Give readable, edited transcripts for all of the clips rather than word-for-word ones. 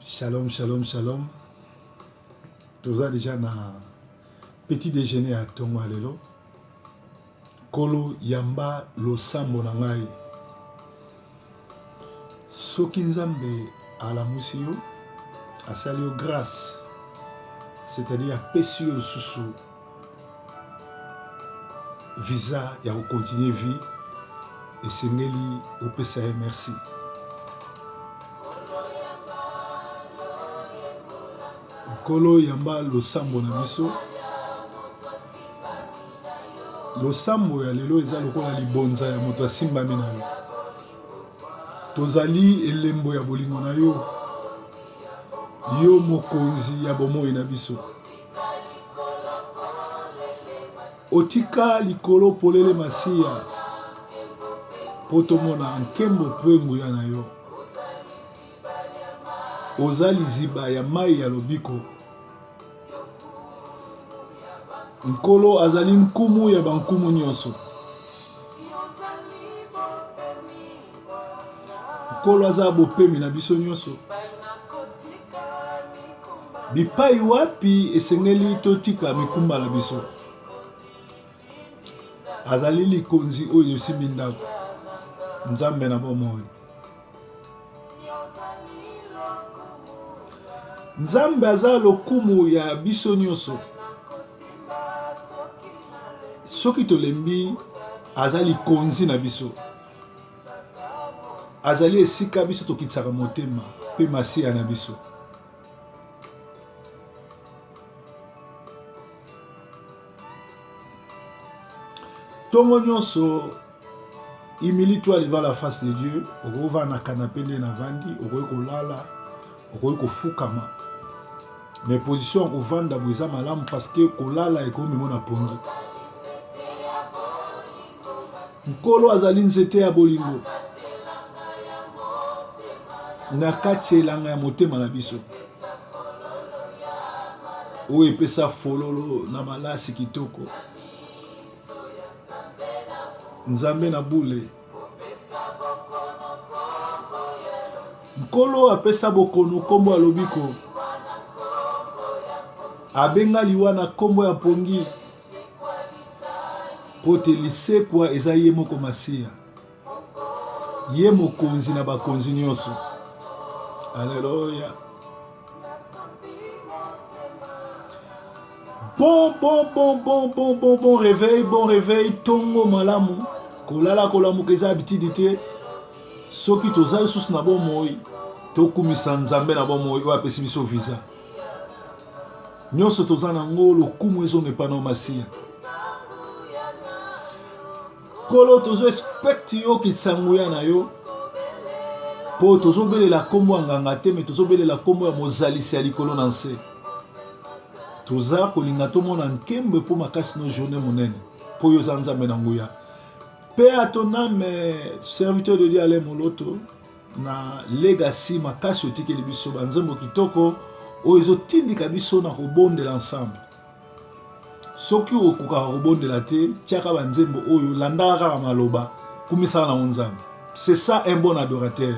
Shalom, shalom, shalom. Toza déjà na petit déjeuner à Tongo Alelo. Kolo yamba losambo na ngai. Soki nzambe alamusi yo, asali yo grâce, c'est-à-dire apesi yo lisusu visa ya continuer vie, esengeli opesa ye merci. Kolo yamba losambo na biso. Losambo ya lelo eza lokola libonza ya moto asimbami na yo. Tozali elembo ya bolingo na yo. Yo mokonzi ya bomoi na biso. Otika likolo polele masiya. Potomona nkembo pe nguya na yo. Oza liziba ya mai ya lobiko. Nkolo azali nkumu ya bankumu nyonso. Nkolo aza bopemi na biso nyonso. Bipai wapi esengeli totika mikumba na biso. Azali likonzi oyo esimbi ndako. Nzambe na bomoi. Nzambe aza lokumu ya biso nyonso. Soki tolembi azali konzi na biso. Azali esika biso tokitsaka motema pe masiya na biso. Tongo nyonso humilise-toi devant la face de Dieu. Okova na canapé nde na vandi, okoki kolala, okoki kofukama. Mais position kovanda boza malamu parce que kolala ekomi mona pongi. Nkolo azali nzete ya bolingo. Na kati elanga ya motema na biso. Oyo epesa fololo na malasi kitoko. Nzambe na bule. Nkolo apesa bokono kombo alobiko. Abenga liwa na kombo ya pongi. Pote lisekwa eza ye moko masiya. Ye mokonzi na bakonzi nyonso. Alléluia. Bon réveil, tongo malamu. Kolala kolamu keza habitude. Soki tozali susu na bomoi, tokumisa nzambe na bomoi oyo apesi biso visa. Nyonso toza nango lokumu ezongepa na masiya. Kolo tozo expect yo kitsanguya na yo. Po tozo belela kombo nganga te, mais tozo belela kombo ya mozalisi ya likolo na nse. Toza kolinga tomona nkembe po makasi no journée monene. Po yo za nzambe na nguya. Paix à ton âme, serviteur de Dieu Alain Moloto, na legacy makasi otikeli biso banzembo kitoko oyo ezotindika biso na kobondela ensemble. Soki okokaka kobondela te, tiaka banzembo oyo landaka kaka maloba kumisala na nzambe. C'est ça un bon adorateur.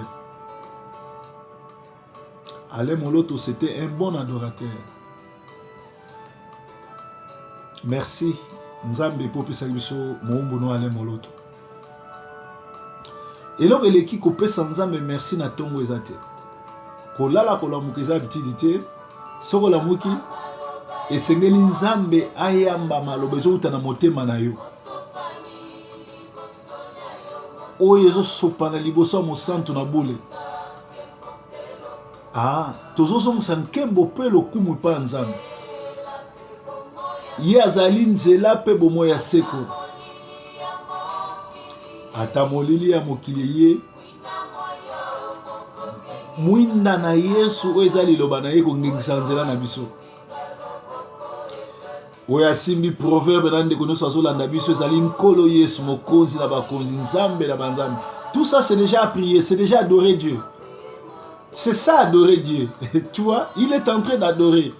Alain Moloto, c'était un bon adorateur. Merci. Nzambe popesa biso moumbu no Alain Moloto. Eloko eleki kopesa nzambe merci na tongo ezate. Kolala kolamuka eza bitidite, soko lamuki esengeli nzambe ayamba maloba ezouta na motema na yo. Oyo ezosopa na liboso ya mosantu na bule. Tozozongisa nkembo pe lokumu epai ya nzambe. Ye azali nzela pe bomoi ya seko. Ata molili ya mokili ye mwinda na Yesu oyo eza liloba na ye kongengisa nzela na biso. Oyo asimbi proverbe na ndeko nyonso azolanda biso ezali nkolo Yesu mokonzi na bakonzi, nzambe na banzambe. Tout ça c'est déjà prier, c'est déjà adorer Dieu. C'est ça adorer Dieu. Tu vois, il est en train d'adorer.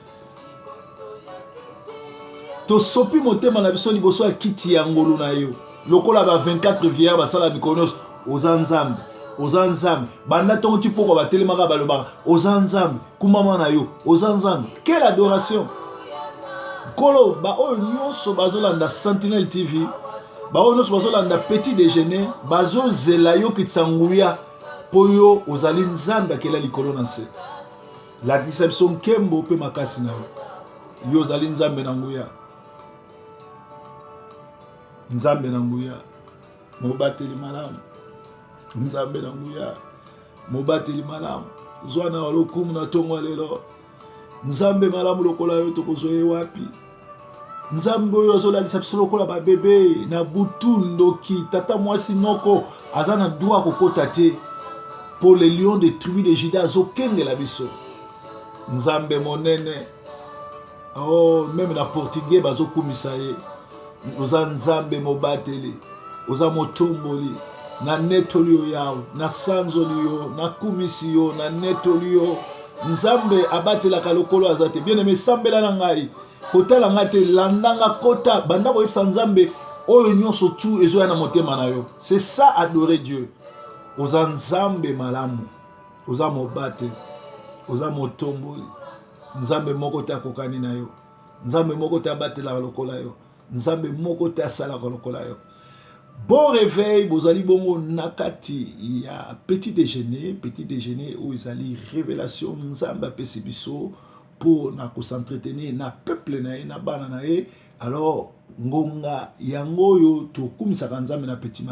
Tosopi motema na biso liboso ya kiti ya ngolu na yo. Lokola ba 24 vieillards basala mikonos oza nzambe. oza nzambe banda ntongo ti poko batelemaka balobaka oza nzambe kumama na yo oza nzambe. Quelle adoration! Kolo baoyo nyonso bazolanda Sentinelle TV, baoyo nyonso bazolanda Petit Déjeuner, bazozela yo kitisa nguya mpo yo ozali nzambe akela likolo na nse. Lakisa biso nkembo mpe makasi na yo, yo ozali nzambe na nguya. Nzambe na nguya mobateli malamu, nzambe na nguya mobateli malamu. Zwana walokumu na tongo lelo, nzambe malamu lokola yo tokozwa ye wapi? Nzambe oyo azolalisa biso lokola babebe na butu ndoki tata mwasi noko aza na droit kokota te. Pour les lions de tribu de Juda azokengela biso. Nzambe monene, oh même na portugais bazokumisa ye. Oza nzambe mobateli, oza motomboli, na netoli yo yawe, na sanzoli yo, na kumisi yo, na netoli yo. Nzambe abatelaka lokolo azate. Bien aimé, sambela na ngai, kotala nga te, landanga kota, banda koyebisa nzambe oyo nyonso tu ezoya na motema na yo. C'est ça adorer Dieu. Oza nzambe malamu, oza mobate, oza motomboli. Nzambe moko te akokani na yo, nzambe moko te abatela lokola yo, nzambe moko te asalaka lokola yo. Bon réveil, bozali bongo nakati ya Petit Déjeuner où ezali révélation nzambe apesi biso pour na ko s'entretenir na peuple na ye na bana na ye. Alors ngonga yango yo to kumisaka nzambe na petit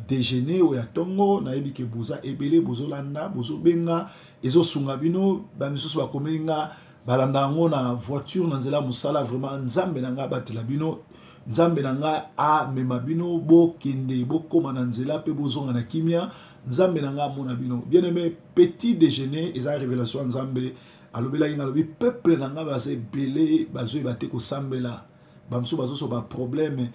déjeuner o ya tongo na yebi ke boza ebele bozolanda bozobenga ezosunga bino ba misusu bakomelinga balanda ngo na voiture na nzela musala. Vraiment nzambe na nga batela bino, nzambe na nga amema bino bokende bokoma na nzela pe bozonga na kimia. Nzambe na nga amona bino. Bien aimé, Petit Déjeuner eza révélation nzambe alobela inga lobi peuple na nga baza ebele bazoyeba te kosambela, bamisusu bazoso ba problème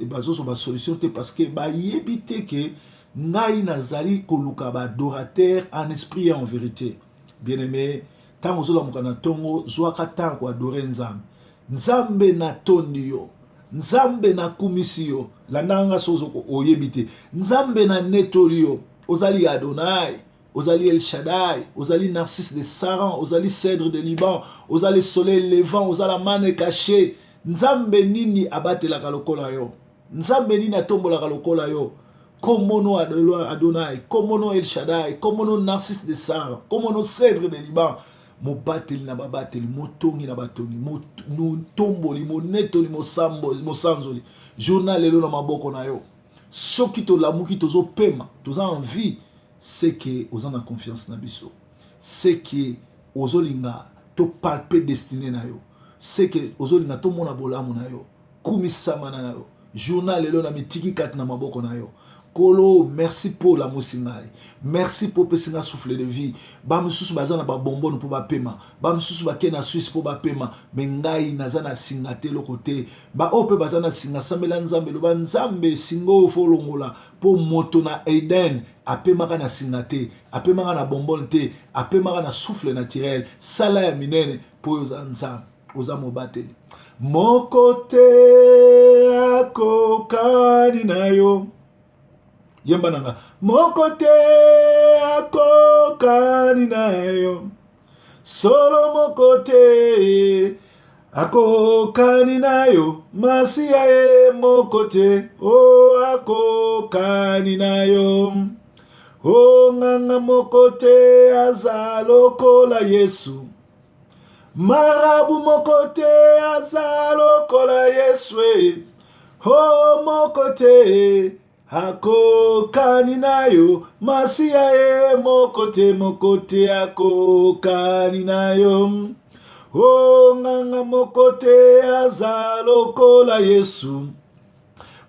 bazoso ba solution te parce que bayebi te ke ngai nazali koluka ba adorateur en esprit et en vérité. Bien aimé, tango ozolamuka na tongo zwaka tango koadore nzambe. Nzambe na tondi yo, nzambe na kumisi yo, landanga sozo oyebi te. Nzambe na netoli yo, ozali Adonai, ozali El Shaddai, ozali Narcisse de Saran, ozali Cèdre de Liban, ozali Soleil levant, ozala Mane caché. Nzambe nini abatelaka lokola yo, nzambe nini atombolaka lokola yo. Komono Adonai, komono El Shaddai, komono Narcisse de Saran, komono Cèdre de Liban. Mobateli na babateli, motongi na batongi, motomboli, monetoli, mosanzoli. Journal lelo na maboko na yo. Soki to lamuki tozo pema, toza envie, c'est que oza na confiance na biso. C'est que ozolinga to palper destiné na yo. C'est que ozolinga to mona bolamu na yo. Kumisama na yo. Journal lelo na mitiki kat na maboko na yo. Kolo, merci pour la moussingai. Merci pour pesinga souffle de vie. Ba misusu bazana ba bonbon pour ba pema. Ba misusu ba kena Suisse pour ba pema. Mengai nazana singate le côté. Ba ope bazana singa sambela nzambe lo ba nzambe singo folongola pour moto na Eden. Apema kana singate, apema kana bonbon te, apema kana souffle naturel. Sala ya minene pour nzambe. Oza mobateli. Mon côté akokani na yo. Yemba nanga moko te akokani na yo, solo moko te akokani na yo, masiya ye moko te o akokani na yo, o nganga moko te aza lokola Yesu, marabu moko te aza lokola Yesu, o moko te akokani na yo, masiya ye mokote akokani na yo, o nganga mokote aza lokola Yesu,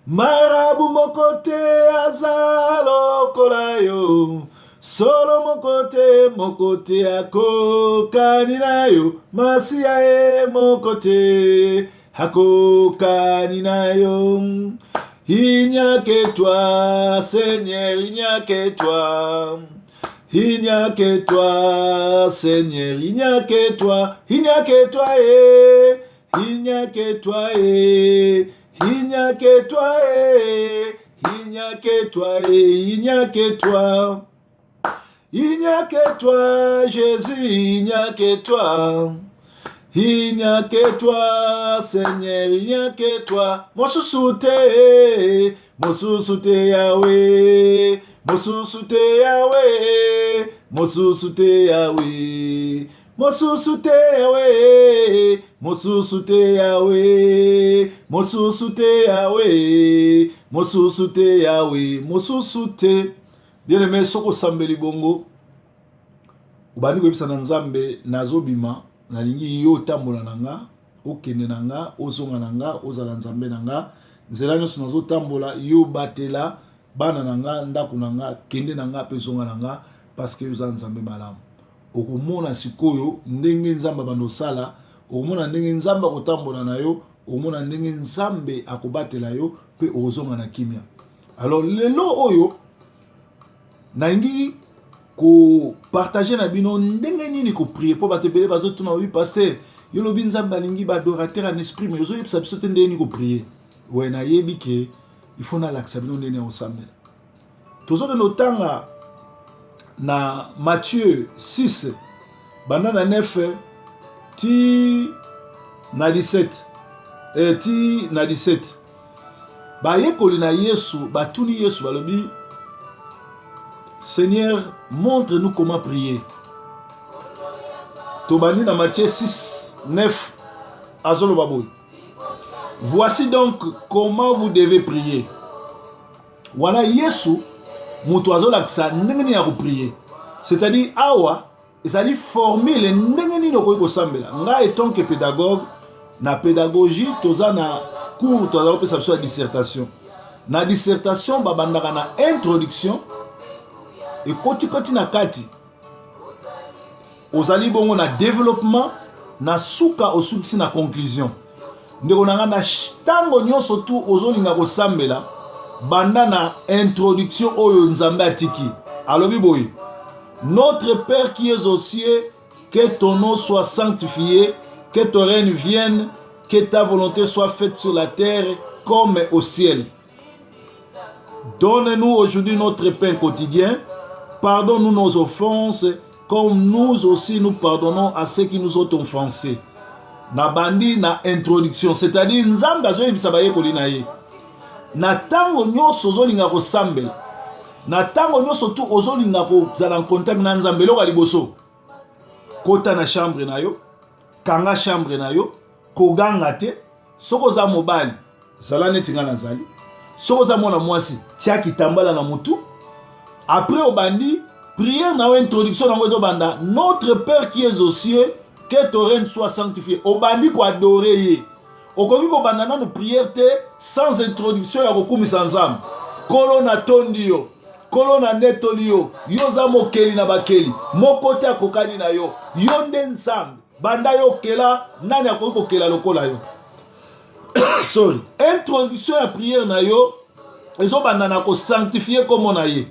marabu mokote aza lokola yo, solo mokote akokani na yo, masiya ye mokote akokani na yo. Il n'y a que toi, Seigneur, il n'y a que toi. Il n'y a que toi, Seigneur, il n'y a que toi. Il n'y a que toi, il n'y a que toi, il n'y a que toi, Il n'y a que toi et il n'y a que toi. Il n'y a que toi, Jésus, il n'y a que toi. Il n'y a que toi, Seigneur, il n'y a que toi. Mosusute Yahweh. Mosusute Yahweh. Mosusute Yahweh. Mosusute Yahweh. Mosusute Yahweh. Mosusute Yahweh. Mosusute Yahweh. Mosusute. Bien aimé, soko sambeli bongo. Ubani kwebisa na nzambe nazobima. Nalingi yo tambola nanga, okende nanga, ozonga nanga, ozala nzambe nanga. Nzela nyonso nazo tambola yo batela bana nanga, ndako nanga, kende nanga pe zonga nanga parce que yo za nzambe malamu. Okomona sikoyo ndenge nzamba bando sala, okomona ndenge nzamba kotambola na yo, okomona ndenge nzambe akobatela yo pe ozonga na kimia. Alors lelo oyo nalingi ko partager na bino ndenge nini ko prier po batebele bazotuna wi pasteur yo lobi nzamba lingi ba adorateur en esprit mais yo yebisa biso te ndenge nini ko prier we na yebi ke il faut na laksa bino ndenge na osambela tozoke notanga na Matthieu 6 banda na 9 ti na 17 ti na 17 ba yekoli na Yesu batuni Yesu balobi Seigneur, montre-nous comment prier. Tobani dans Matthieu 6, 9, Azolo Baboui. Voici donc comment vous devez prier. Voilà Yesu, mutu azola ksa ndengeni ya prier. C'est-à-dire awa, c'est-à-dire formule ndengeni no ko sambela. Nga étant que pédagogue, na pédagogie toza na cours toza ko pesa dissertation. Na dissertation babandaka na introduction. Et koti na kati ozali bongo na développement na suka osukisi na conclusion ndeko nanga na tango nyonso tu ozolinga kosambela banda na introduction oyo nzambe atiki alobi boye notre Père qui es aux cieux, que ton nom soit sanctifié, que ton règne vienne, que ta volonté soit faite sur la terre comme au ciel. Donne-nous aujourd'hui notre pain quotidien. Pardonne-nous nos offenses, comme nous aussi nous pardonnons à ceux qui nous ont offensés. Na bandi na introduction, c'est-à-dire nzambe azoyebisa bayekoli na ye. Na tango nyonso ozolinga kosambela, na tango nyonso tu ozolinga kozala en contact na nzambe eloko liboso. Kota na chambre na yo, kanga chambre na yo, koganga te, soko za mobali, zala neti nga nazali. Soko za mwana mwasi, tia kitambala na mutu. Après au bandi, prière na introduction dans le banda. Notre Père qui est aux cieux, que ton règne soit sanctifié. Au bandi ko adorer. Au koki ko banda na prière te sans introduction ya kokumi sanzam. Kolo na tondio, kolo na netolio, yoza mokeli na bakeli. Mokote akokani na yo, yonde nzambe. Banda yo kela, nani akoki ko kela lokola yo. Sorry. Introduction ya prière na yo, ezo banda na ko sanctifier comme on a ye.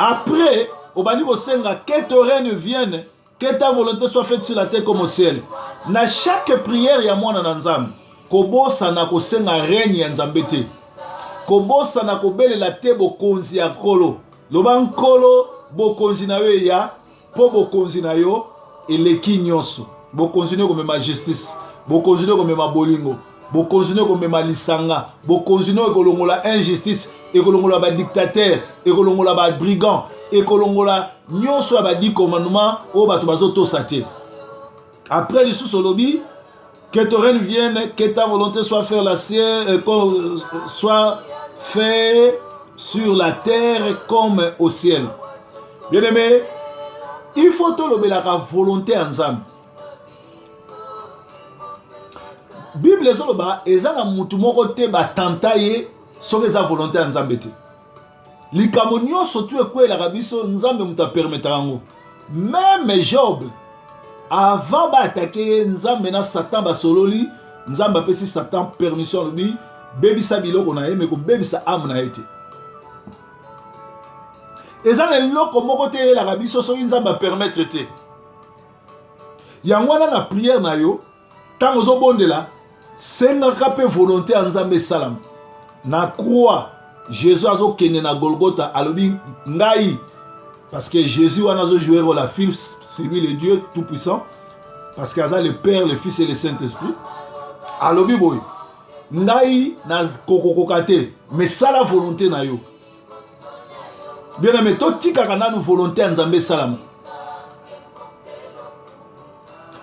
Après, au bani senga que ton règne vienne, que ta volonté soit faite sur la terre comme au ciel. Na chaque prière ya mwana na nzambe, kobosa na ko senga règne ya nzambe te. Kobosa na ko belela te bokonzi ya kolo. Loba nkolo bokonzi na yo ya, po bokonzi na yo eleki nyonso. Bokonzi ne ko mema justice, bokonzi ne ko mema bolingo, bokonzi ne ko mema lisanga, bokonzi ne ko longola injustice. Ekolongola ba dictateur, ekolongola ba brigand, ekolongola nyonso ba di commandement o bato bazoto sate. Après les sous lobby, que ton règne vienne, que ta volonté soit faire la ciel, soit fait sur la terre comme au ciel. Bien aimé, il faut te lever la volonté ensemble. Bible zoloba ezana mutu moko te ba tantaye soki eza volonté ya nzambe te. Likambo nyonso tu ekwelaka biso nzambe mutu apermetaka yango. Même Job, avant baatake ye nzambe na Satan basololi, nzambe apesi Satan permission lobi bebisa biloko na ye me kobebisa ame na ye te. Eza na eloko moko te eyelaka biso soki nzambe apermettre te. Yango wana na prière na yo, ntango ozobondela, sengaka mpe volonté ya nzambe esalama. Na croix Jésus azo kende na Golgotha alobi ngai parce que Jésus wana azo jouer rôle la fils, c'est lui le Dieu tout puissant parce qu'il a le Père, le Fils et le Saint-Esprit. Alobi boy ngai na kokokoka te mais ça la volonté na yo. Bien aimé, to tikaka nanu volonté ya Nzambe salama.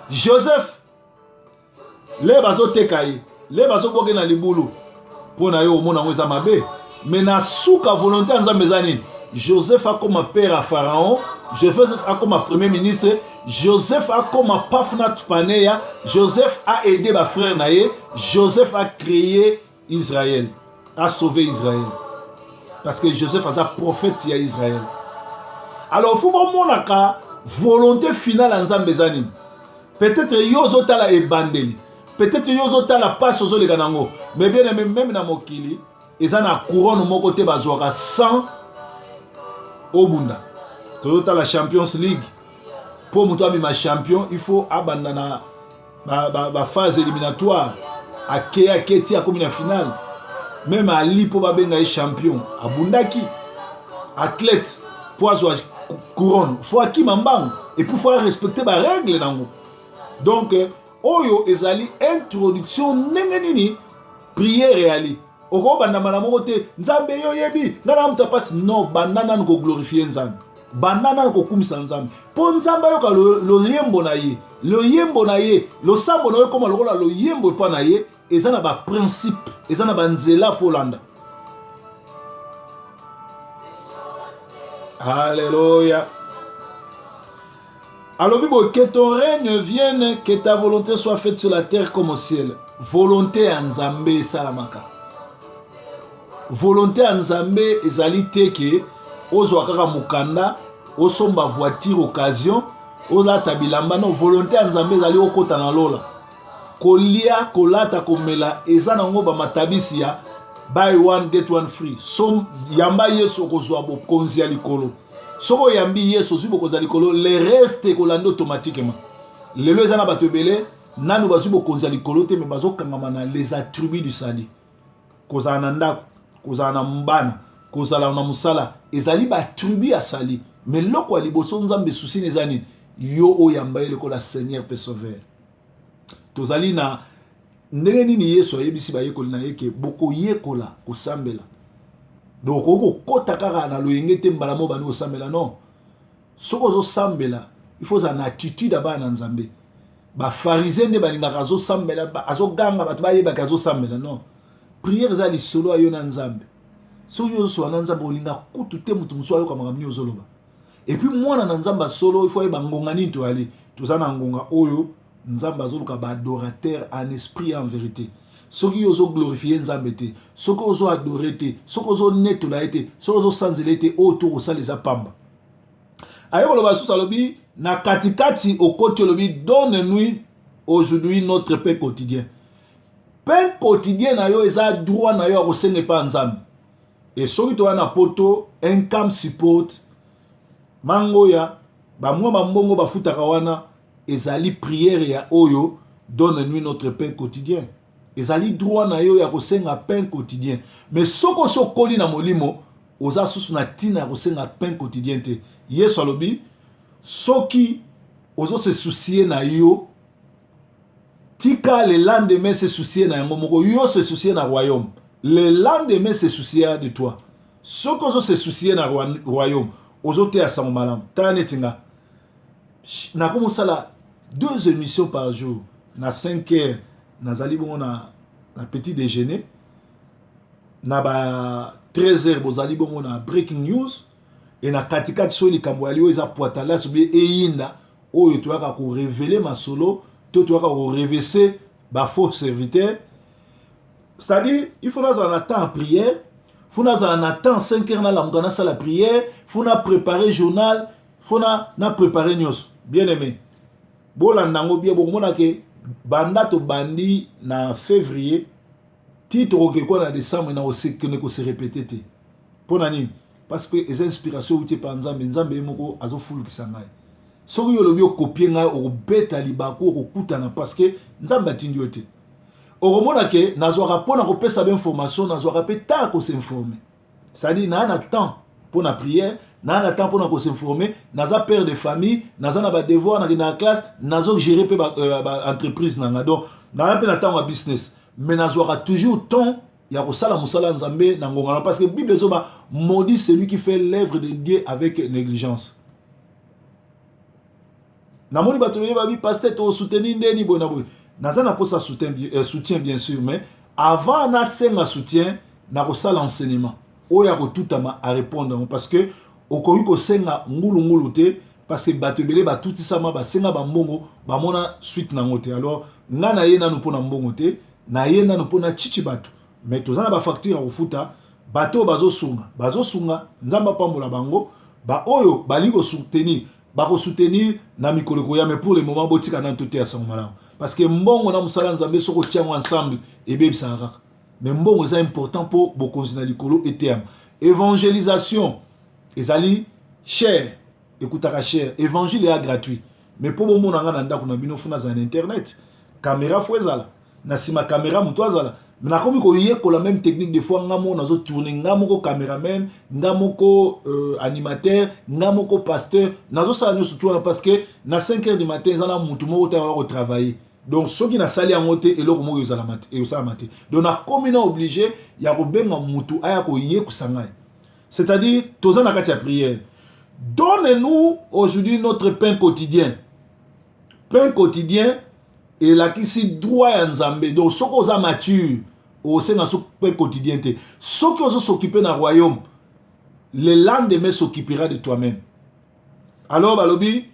Joseph le bazo teka ye, le bazo boke na libulu pona yo omona ngo eza mabe, mais na suka volonté ya Nzambe eza nini? Joseph a comme père à Pharaon, Joseph a comme premier ministre, Joseph a comme Pafnat Paneya, Joseph a aidé ma frère naye, Joseph a créé Israël, a sauvé Israël. Parce que Joseph a un prophète à Israël. Alors, il faut que la volonté finale en Zambézani. Peut-être que yozo tala ebandeli. Peut-être que yozo tala passe aux les ganango. Mais bien même dans Mokili, ils ont un couronne au côté bazouaka 100 au Bunda. Toyota la Champions League. Pour moi, ma champion, il faut abandonner la phase éliminatoire. À Keti à comme la finale. Même à Lipo Babenga est champion. À Bundaki, athlète, pour avoir couronne. Il faut qui m'embang. Et pour faire respecter les règles. Donc, Oyo ezali introduction nengenini prière et ali. Oko bandama na mokote nzambe yo yebi. Ngana mta passe non bandana ngo glorifier nzambe. Bandana ngo kumisa nzambe. Po nzambe yo ka lo yembo na ye. Lo yembo na ye. Lo sambo na yo koma lokola lo yembo pa na ye. Eza na ba principe, eza na ba nzela folanda. Alléluia. Alors Bible, que ton règne vienne, que ta volonté soit faite sur la terre comme au ciel. Volonté en Nzambe salamaka. Volonté en Nzambe ezali teke ozwakaka mukanda, osomba voiture occasion, olata bilamba no volonté en Nzambe ezali okota na lola. Kolia kolata komela eza nango ba matabisi ya buy one get one free. Som yamba Yesu kozwa bokonzi ya likolo. Soko yambi Yesu zwi bokonzi ya likolo, le reste kolanda automatiquement. Lelo eza na bato ebele nanu bazwi bokonzi ya likolo te me bazokangama na les attributs du salut. Kozala na ndako, kozala na mbana, kozala na musala ezali ba attributs ya salut. Mais loko ya liboso Nzambe susi eza nini? Yo oyamba ele ko la Seigneur peut sauver. Tozali na ndenge nini Yesu ayebisi bayekoli na yeke boko yekola kosambela. Donc oko kota kaka na loyenge te mbala mo bani kosambela non. Soko zo sambela, il faut une attitude aba na Nzambe. Ba pharisien ne balingaka zo sambela, azo ganga batu bayebaka zo sambela non. Prière za li solo ayo na Nzambe. So yo so na Nzambe olinga kutu te mutu muso ayo kamaka mni ozoloba. Et puis moi na Nzamba solo il faut yeba ngonga nini to ali. Tozana ngonga oyo Nzamba azoluka ba adorateur en esprit et en vérité. Soki yozo glorifier Nzambe te, soki ozo adorer te, soki ozo netola te, soki ozo sanzele te autour osala eza pamba. Ayo koloba susa lobi na katikati okoti lobi donne-nous aujourd'hui notre pain quotidien. Pain quotidien na yo eza droit na yo akosenga pa Nzambe. Et soki to wana poto income support mangoya ba mwa mbongo bafutaka wana ezali prière ya oyo donne-nous notre pain quotidien. Ezali droit na yo ya kosenga pain quotidien. Mais soko sokoli na molimo oza susu na tina ya kosenga pain quotidien te. Yesu alobi soki ozo se soucier na yo tika le lendemain se soucier na yango moko yo se soucier na royaume. Le lendemain se soucier de toi. Soko ozo se soucier na royaume ozo te asango malamu. Tane tinga. Na komo sala 2 émissions par jour. Na 5 heures nazali bongo na petit déjeuner. Na ba 13 heures bozali bongo na breaking news. Et na katikati so likambo ali oyo eza poatala so be eyinda oyo toyaka ko révéler masolo to toyaka ko révéler ba faux serviteurs. C'est-à-dire il faut dans un temps en prière, faut dans un temps 5 heures na la mugana sa la prière, faut na préparer journal, faut na préparer news. Bien aimé. Bolanda ngo bien bo mona ke banda to bandi na février titre ke ko na décembre na ko se répéter te. Pona nini? Parce que les inspirations où tu es par Nzambe, Nzambe moko azo fulu kisangai. Soki yo lobi copier ngai o beta libako o kutana parce que Nzambe atindi yote. O romona ke nazo rapona ko pesa ba information nazo rapeta ko s'informer. C'est-à-dire, n'a un temps pour la prière, n'a un temps pour s'informer, n'a un père de famille, n'a un devoir dans la classe, n'a un gérer l'entreprise. Donc, n'a un temps à business. Mais n'a aura toujours temps, il y a ça la musala nzambe n'angongana parce que la Bible dit maudit celui qui fait l'œuvre de Dieu avec négligence. Namoni batoye babi pasteur to soutenir ndeni bona boy. Nazana pour ça soutien bien sûr mais avant na senga soutien na ko ça l'enseignement. Oya ko tutama à répondre parce que okoyi ko senga ngulu te parce que batebele ba tuti sama ba senga ba mbongo ba mona suite na ngote. Alors ngana ye na no pona mbongo te na ye na no pona chichi bato. Mais tozana ba facture ko futa bato bazo sunga nzamba pambola bango ba oyo bali ko soutenir bako soutenir na mikoloko ya mais pour le moment botika na toté à son malam parce que mbongo na musala nzambe soko tiango ensemble et bébé ça mais mbongo c'est important pour beaucoup na likolo et terme évangélisation ezali cher écoutaka cher évangile est gratuit mais pour bon mona ngana ndako na bino funa za internet caméra faut ezala na sima caméra muto azala na komi ko yeko la même technique des fois ngamo nazo tourner ngamo ko cameraman ngamo ko animateur ngamo ko pasteur nazo ça nous surtout parce que na 5h du matin zana mutu mo ta wa travailler donc ceux qui na sali en moté et loko mo yozala maté et ça maté donc na komi na obligé ya ko benga mutu aya ko yeko sangai c'est-à-dire tozana kati ya prière donne-nous aujourd'hui notre pain quotidien et là qui si droit à Nzambe donc ce qu'on a mature au sein de ce pain quotidien ce qui ont s'occuper dans le royaume le lendemain s'occupera de toi-même. Alors balobi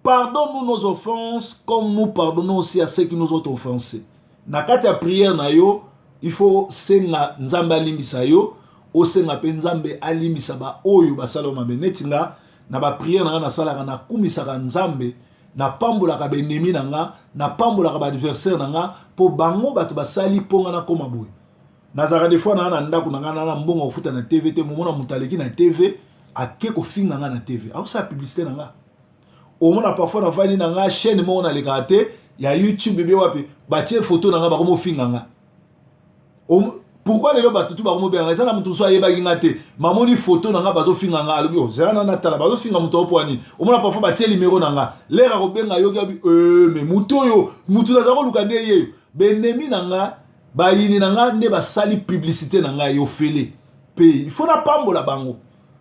pardonne-nous nos offenses comme nous pardonnons aussi à ceux qui nous ont offensés. Na kati ya prière na yo il faut senga Nzambe alimbisa yo o senga pe Nzambe alimbisa ba oyo basala mabe netinga na ba prière na sala na kumisa ka Nzambe na pambola ka benemi nanga na pambola ka adversaire nanga po bango bato basali ponga na koma boy nazara des fois na ndako nanga na mbongo futa na TV te momona mutaleki na TV ake ko finga nga na TV au sa publicité nanga o mona parfois na vani nanga chaîne mo na lekate ya YouTube bebe wapi batie photo nanga ba komo finga nga pourquoi les loba tutu ba komo be nga na mutu so ayeba kinga te mamoni photo nanga bazo finga nga alobi o zera na tala bazo finga mutu opwani o mona parfois batie numéro nanga lera ko benga yo gabi mais mutu yo mutu na zako lukande ye benemi nanga bayini nanga ne basali publicité nanga yo fele pe il faut na pambola bango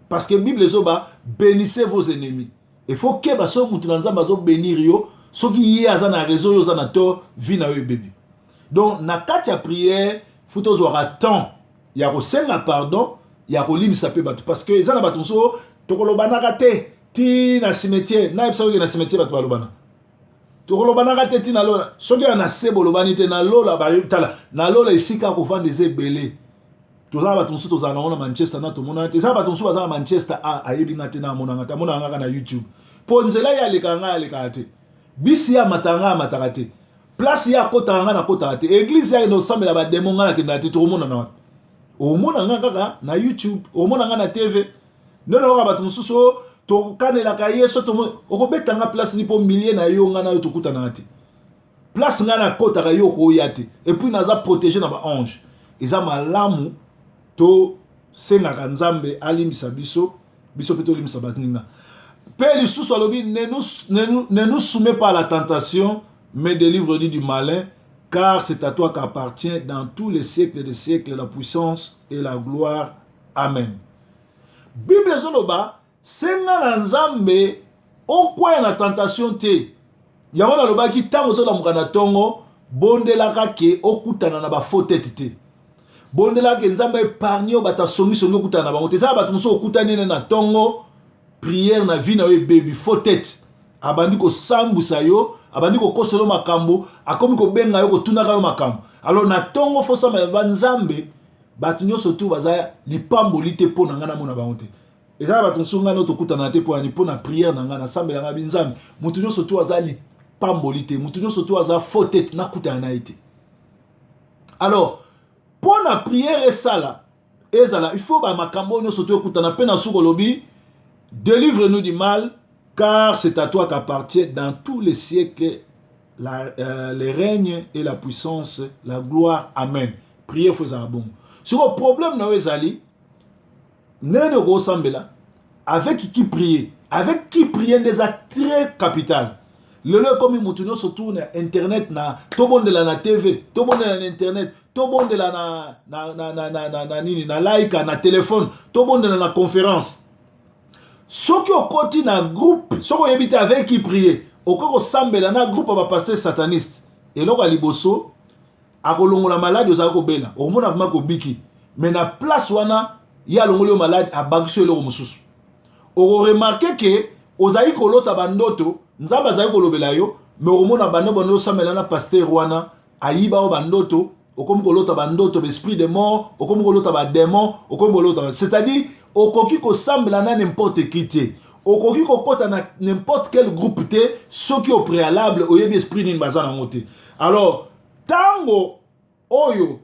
parce que Bible zoba bénissez vos ennemis il faut que baso mutu na nzamba zo bénir yo soki ye azana réseau yo zana to vina yo bébé donc na kati ya prière faut avoir temps ya ko senga pardon ya ko limisa pe bato parce que ezana bato so tokolobana kate ti na cimetière na epsa na cimetière bato balobana tokolobana kate ti na lola soki na sebo lobani te na lola ba tala na lola isika ko vendre des belé tozala bato so tozala na Manchester na to mona te za bato so bazala Manchester ayebi ngate na mona ngata mona ngaka na YouTube po nzela ya leka te bisi ya matanga te place ya kota nga na kota te église ya no sambela ba démon nga na kenda te to mona na o mona nga kaka na YouTube o mona nga na TV ndono ka bato mususu to kanela ka yeso to okobeta nga place ni po millier na yo nga na yo to kuta na te place nga na kota ka yo ko yate et puis naza protéger na ba ange eza malamu to senga ka Nzambe alimbisa biso pe to limbisa baninga pe lisusu alobi ne nous soumets pas à la tentation mais délivre-nous du malin, car c'est à toi qu'appartient dans tous les siècles des siècles la puissance et la gloire. Amen. Bible zoloba, senga na Nzambe, okwa na tentation te. Yango na loba ki tango so la mukana tongo, bondelaka ke okutana na ba faute te. Bondelaka Nzambe épargne bata songi okutana na bango te. Za batu so okutani na tongo, prière na vie na we baby faute. Abandi ko sambusa yo abandi ko koselo makambo akomi ko benga yo ko tunaka yo makambo alors na tongo fosa ma Nzambe batu nyoso tu baza lipamboli te pona ngana mona bango te eza batu nsunga no to kutana te pona prière na ngana Nzambe nga binzambe mutu nyoso tu baza lipamboli te mutu nyoso tu baza faute na kutana na ite alors pona prière esala ezala il faut ba makambo nyoso tu kutana pe na suko lobi délivre-nous du mal. Car c'est à toi qu'appartient dans tous les siècles les règnes et la puissance, la gloire. Amen. Priez, faut ça bon. Sur le problème, nous ezali, ndenge okosambela avec qui prier, avec qui prier des très capital. Lelo comme mutu nyonso tourne internet na tobondela na TV, tobondela na internet, tobondela na nini na like na téléphone, tobondela na conférence. Soki okoti na groupe, soko yebite avec qui prier, okoko sambela na groupe ba passer sataniste. Eloko liboso akolongola malade ozako bela, omona vraiment ko biki. Mais na place wana ya longolo malade abakiso eloko mususu. Oko remarquer que ozali kolota bandoto nzamba azali kolobela yo mais okomona bando sambela na pasteur wana ayiba o bandoto okomi kolota bandoto l'esprit de mort okomi kolota ba démon okomi kolota c'est-à-dire okoki kosambela na n'importe qui te okoki kokota na n'importe quel groupe te soki au préalable oyebi esprit nini baza nango te. Alors tango oyo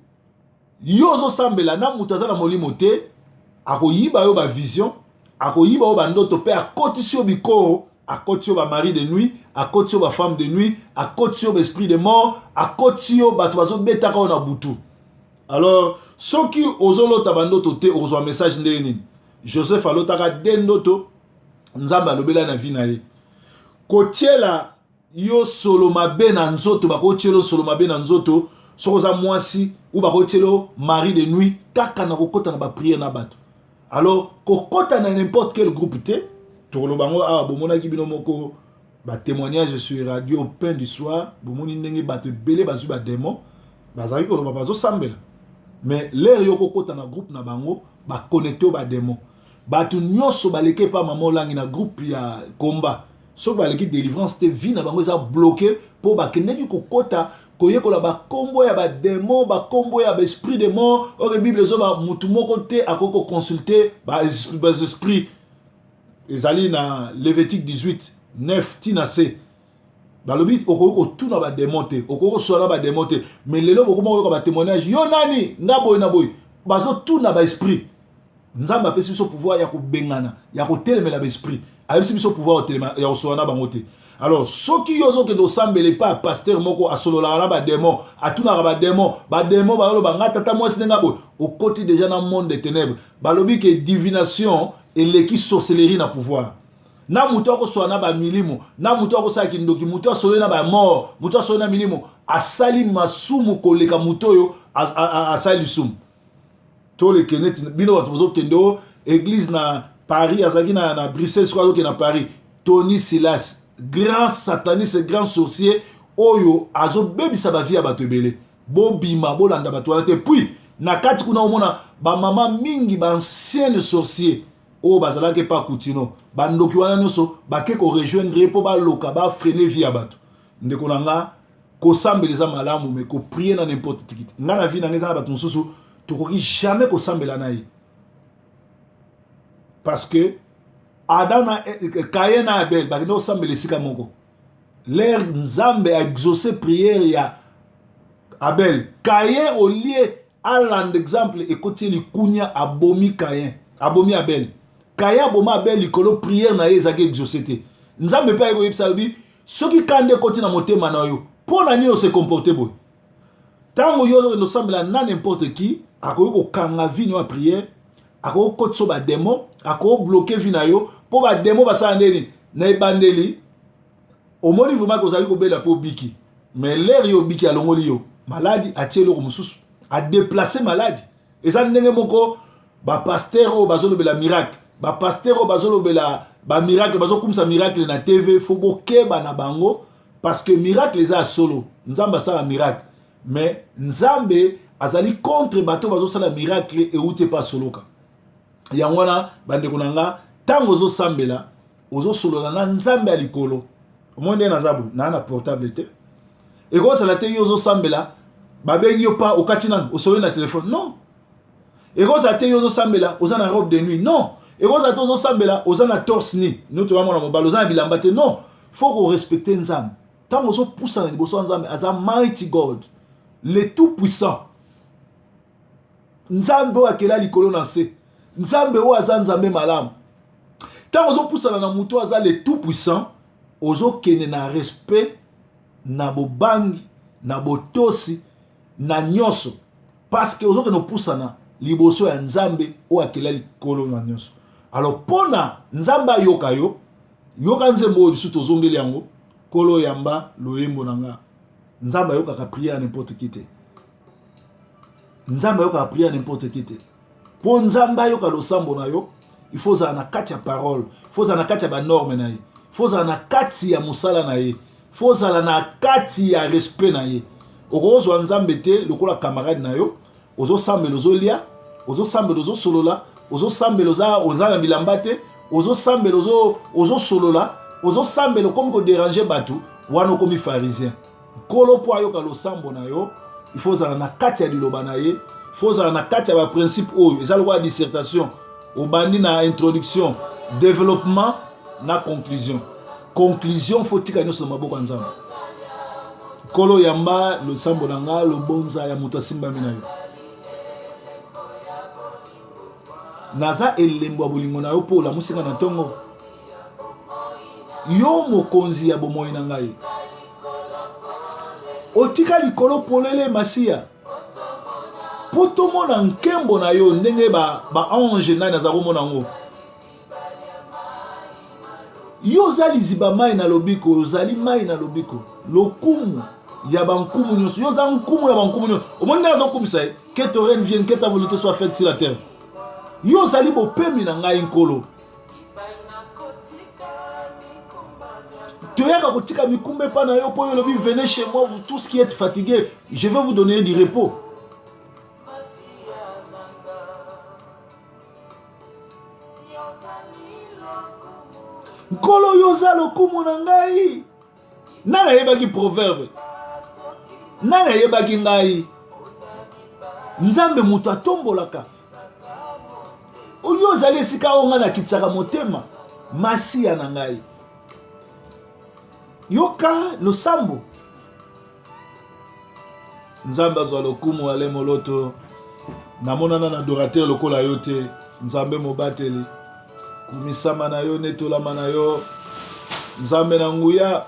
yo ozosambela na mutu aza na molimo te akoyiba yo ba vision akoyiba yo bandoto pe akotisi yo bikoro akoti yo ba mari de nuit akoti yo ba femme de nuit akoti yo ba esprit de mort akoti yo bato bazobetaka yo na butu. Alors soki ozolota bandoto te okozwa message ndenge nini. Joseph alotaka de ndoto nzambe alobela na vie na ye kotiela yo solo mabe na nzoto bakotiela solo mabe na nzoto soki oza mwasi ou bakotiela mari de nuit kaka na kokota na bapriere na bato. Alors kokota na n'importe quel groupe te tokolobango awa bomonaki bino moko batémoignage sur radio pain du soir bomoni ndenge bato ebele bazwi badémon bazalaki koloba bazosambela mais lere yo kokota na groupe na bango baconnecte yo badémon bato nyonso baleki epa mama olangi na groupe ya komba soki baleki délivrance te vie na bango eza bloqué mpo bakendeki kokota koyekola bakombo ya badémon bakombo ya baesprit de mort oke bible ezoba mutu moko te akoki koconsulte baesprit ezali na Lévitique 18 9 tina c balobi okoki kotuna badémon te okoki koswana badémon te mais lelo bokoma koyoka batémoignage yo nani nga boye na boye bazotuna baesprit. Nzambe apesi biso pouvoir ya kobengana ya kotelemela baesprit ayebisi biso pouvoir ya koswana bango te. Alors soki yo ozokende osambele pa pasteur moko asololaka na badémon atunaka badémon bayoloba nga tata mwasi ndenge boye okoti déjà na monde des ténèbres balobi ke divination eleki sorcellerie na pouvoir na mutu akoswana bamilimo na mutu akosala kindoki mutu asololi na bamort mutu asololi na milimo asali masumu koleka mutu oyo asali lisumu. Tolekende bino bato bozokende o église na Paris azalaki na Bruxelles soki azokende na Paris Tony Silas grand sataniste grand sorcier oyo azobebisa bavie ya bato ebele bobima bolanda bato wana te. Puis na kati kuna omona bamama mingi baancienne sorcier oyo bazalaki pa kutino bandoki wana nyonso bake korejoindre mpo baloka bafrene vie ya bato. Ndeko na nga kosambela eza malamu me koprie na n'importe qui nga na vie na nga eza na bato mosusu tokoki jamais kosambela na ye parce que Adam na Caïn na Abel bakende kosambela esika moko l'air nzambe a exaucé prière ya Abel. Caïn au lieu alande exemple ekoti likunya abomi Caïn abomi Abel. Caïn abomi Abel likolo prière na ye ezaki exaucé te. Nzambe pe ayeko yebisa lobi soki kande ekoti na motema na yo mpona nini ose comporte boye ntango yo ozokende osambela na n'importe qui akoki kokanga vino ya prière akoki kotisa badémon akoki bloke vi na yo mpo badémon basala ndeni na ebandeli omoni vraimen kozali kobela mpo obiki mais lere yo obiki alongoli yo maladi atie eloko mosusu adeplace maladi. Eza ndenge moko bapaster oyo bazolobela miracle bapaster oyo bazolobela bamiracle bazokumisa miracle na TV fo bokeba na bango parce que miracle eza solo nzambe asala miracle mais nzambe azali contre bato bazosala miracle euti pa soloka. Yango wana bandeko na nga ntango ozosambela ozosolola na nzambe ya likolo omonde na zabu na portable te ekozala te yo ozosambela babengi yo pa okati nanu osolola na telefone non. Ekozala te yo ozosambela oza na robe de nuit non. Ekozala te ozosambela oza na torse ni noto bamona mobala oza na bilamba te non. Faut ko respecter nzambe ntango ozopusa na liboso ya nzambe aza mighty God le tout puissant. Nzambe oyo akela likolo na se nzambe oyo aza nzambe malamu ntango ozopusana na mutu aza le tout puissant ozokende na respect na bobangi na botosi na nyonso parce que ozokende opusana liboso ya nzambe o akela likolo na nyonso. Alors pona nzamba yoka yo yoka nzembo oyo lisusu tozongeli yango kolo yamba loyembo na nga. Nzamba yoka ka prier à n'importe qui te. Nzamba yoka ka prier à n'importe qui te. Po nzamba yoka losambo na yo, il faut za na kati ya parole, il faut za na kati ya ba norme na ye, il faut za na kati ya musala na ye, il faut za na kati ya respect na ye. Okozwa nzambe te lokola camarade na yo, ozo sambe lozo lia, ozo sambe lozo solola, ozo sambe loza na bilamba te, ozo sambe ozo solola, ozo sambe lo comme ko déranger batu, wana komi pharisien. Kolo po ayoka losambo na yo, il faut za na kati ya liloba na ye, il faut za na kati ya ba principe oyo, eza lokola dissertation, obandi na introduction, développement na conclusion. Conclusion faut tika nyonso na maboko ya nzambe. Kolo yamba lo sambo nanga lo bonza ya muta simba mina yo. Naza elembo ya bolingo na yo po la musinga na tongo. Yo mokonzi ya bomoi na ngai. Otika likolo polele masia. Poto mona nkembo na yo ndenge ba ange na naza komona ngo. Yo zali ziba mai na lobiko, zali mai na lobiko. Lokumu ya bankumu nyonso, yo za nkumu ya bankumu nyonso. Omoni na zo kumisa que ton règne vienne, que ta volonté soit faite sur la terre. Yo zali bo pemi na ngai nkolo. Toyaka kotika mikumbe pa na yo po yo lobi venez chez moi vous tous qui êtes fatigués, je vais vous donner du repos. Nkolo yoza lokumu na ngai. Nana yebaki proverbe. Nana yebaki ngai. Nzambe mutu atombolaka. Oyo zali esika onga na kitsaka motema. Masia na ngai. Yoka losambo. Nzambe azwa lokumu ale moloto. Namonana na adorateur lokola yote. Nzambe mobateli. Kumisama na yo netolama na yo. Nzambe na nguya.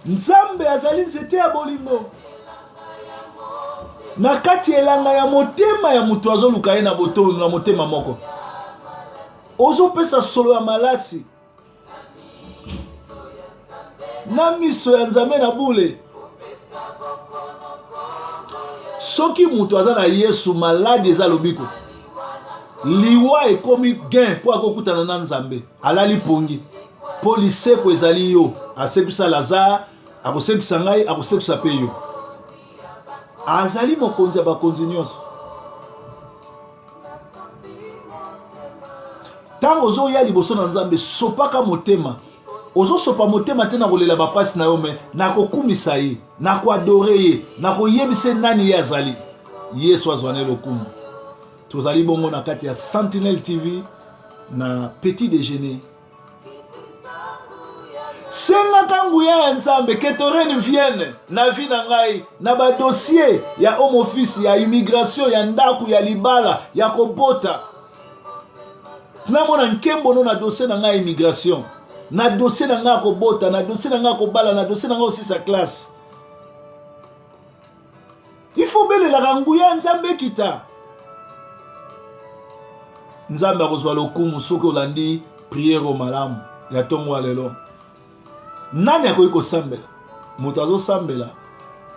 Nzambe azali nzete ya bolingo. Na kati elanga ya motema ya mutu azoluka ye na boto na motema moko. Ozo pesa solo ya malasi. Na miso ya nzambe na bule. Soki mutu aza na Yesu malade eza lobiko. Liwa ekomi gain po akokutana na nzambe. Alali pongi. Po liseko ezali yo. Asekisa Lazare, akosekisa ngai, akosekisa pe yo. Azali mokonzi ya bakonzi nyonso. Tango ozo ya liboso na nzambe sopaka motema. Ozo sopa motema te na kolela bapasi na yo me na kokumisa ye, na koadore ye, na koyebise nani ye azali. Yesu azwane lokumu. Tozali bongo na kati ya Sentinelle TV na Petit Déjeuner. Senga kanguya ya nzambe que ton règne vienne na vie na ngai na ba dossier ya home office ya immigration ya ndaku ya libala ya kobota. Na mona nkembo no na dossier na ngai immigration. Na dossier na nga kobota, na dossier na nga kobala, na dossier na nga aussi sa classe. Il faut bele la ranguya nzambe kita. Nzambe akozwa lokumu soki olandi prière au malamu ya tongo lelo. Nani akoki kosambela? Moto azosambela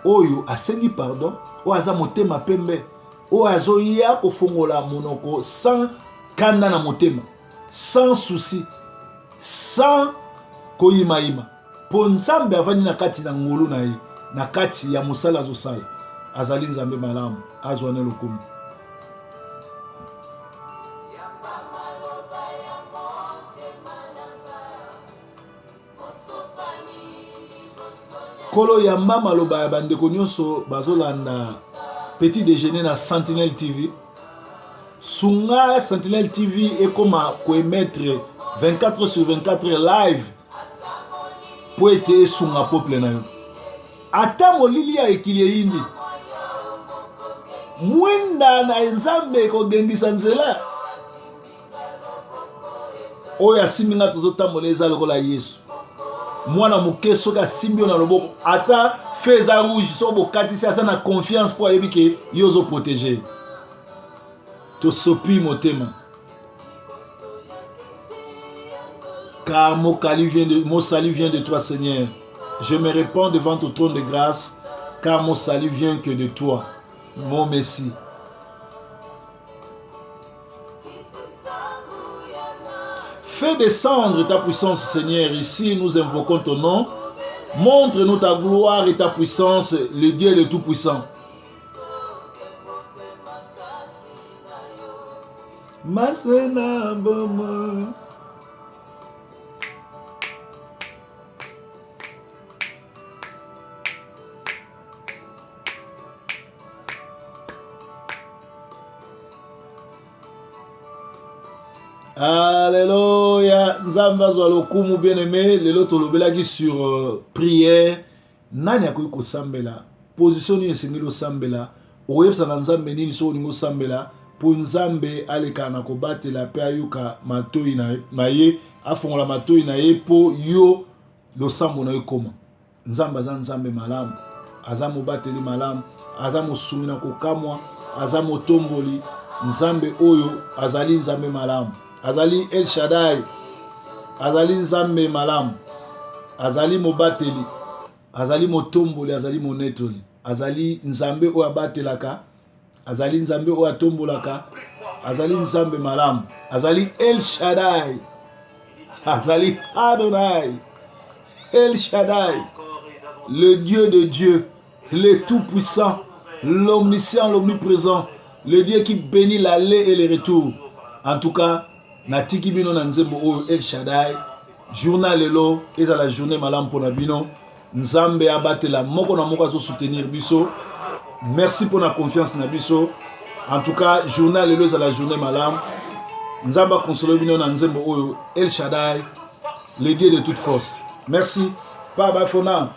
oyo asengi pardon, oyo aza motema pembe, oyo azoya kofongola monoko sans kanda na motema, sans souci, sans koyimayima. Po nzambe avandi na kati na ngolu na ye, na kati ya mosala azosala, azali nzambe malamu, azwane lokumu. Kolo yamba maloba ya bandeko nyonso bazolanda Petit Déjeuner na Sentinelle TV. Sunga Sentinelle TV ekoma koemettre 24 sur 24 live po ete esunga peuple na yo. Ata molili ya ekili yindi. Mwinda na nzambe kogengisa nzela. Oya siminga tozotambola eza lokola Yesu. Mwana muke soka simbio na loboko ata fais à rouge so bokati ça na confiance pour yebi que yozo protéger to sopi motema car mon salut vient de toi Seigneur. Je me répands devant ton trône de grâce car mon salut vient que de toi mon Messie. Fais descendre ta puissance Seigneur, ici nous invoquons ton nom. Montre-nous ta gloire et ta puissance, le Dieu le Tout-Puissant. Masena Boma. Alléluia. Nzamba Zoualokumu bien-aimé. Lelo tolobelaki sur prière. Nani akoki kosambela. Position ni esengeli osambela. Oyebisa na nzambe nini so olingi osambela. Po nzambe aleka na kobatela pe ayoka matoi na ye. Afongola matoi na ye po yo losambo na yo koma. Nzambe aza nzambe malamu. Aza mobateli malamu. Aza mosumi na kokamwa. Aza motomboli. Nzambe oyo azali nzambe malamu. Azali El Shaddai, azali nzambe malamu, azali mobateli, azali motomboli, azali monetoli, azali nzambe oyo abatelaka, azali nzambe oyo atombolaka, azali nzambe malamu, azali El Shaddai, azali Adonai, El Shaddai, le Dieu de Dieu, le Tout-Puissant, l'Omniscient, l'Omniprésent, le Dieu qui bénit l'aller et le retour. En tout cas, natiki bino na nzembo oyo El Shaddai journal lelo eza la journée malamu pona bino nzambe abatela moko na moko azo soutenir biso merci pour la confiance na biso en tout cas journal lelo eza la journée malamu nzamba console bino na nzembo oyo El Shaddai le Dieu de toute force merci bye bye for now.